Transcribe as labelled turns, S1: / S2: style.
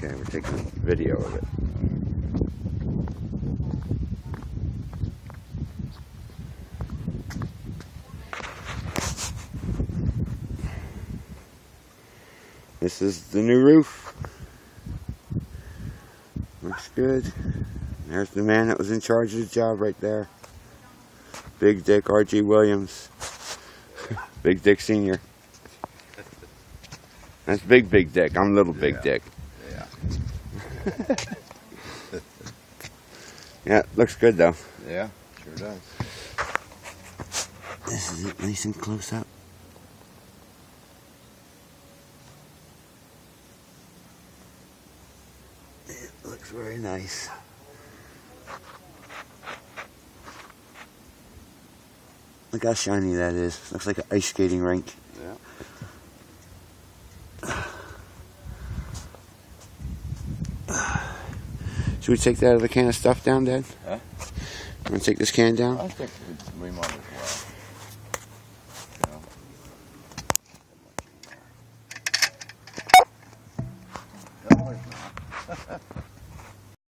S1: Okay, we're taking video of it. This is the new roof. Looks good. There's the man that was in charge of the job right there. Big Dick R.G. Williams. Big Dick Senior. That's Big Dick. I'm Little Big Dick.
S2: Yeah.
S1: Yeah, looks good though.
S2: Yeah, sure does.
S1: This is it, nice and close up. It looks very nice. Look how shiny that is. Looks like an ice skating rink.
S2: Yeah.
S1: Should we take that other can of stuff down, Dad?
S2: Huh?
S1: You want to take this can down?
S2: I think we might as well. You know?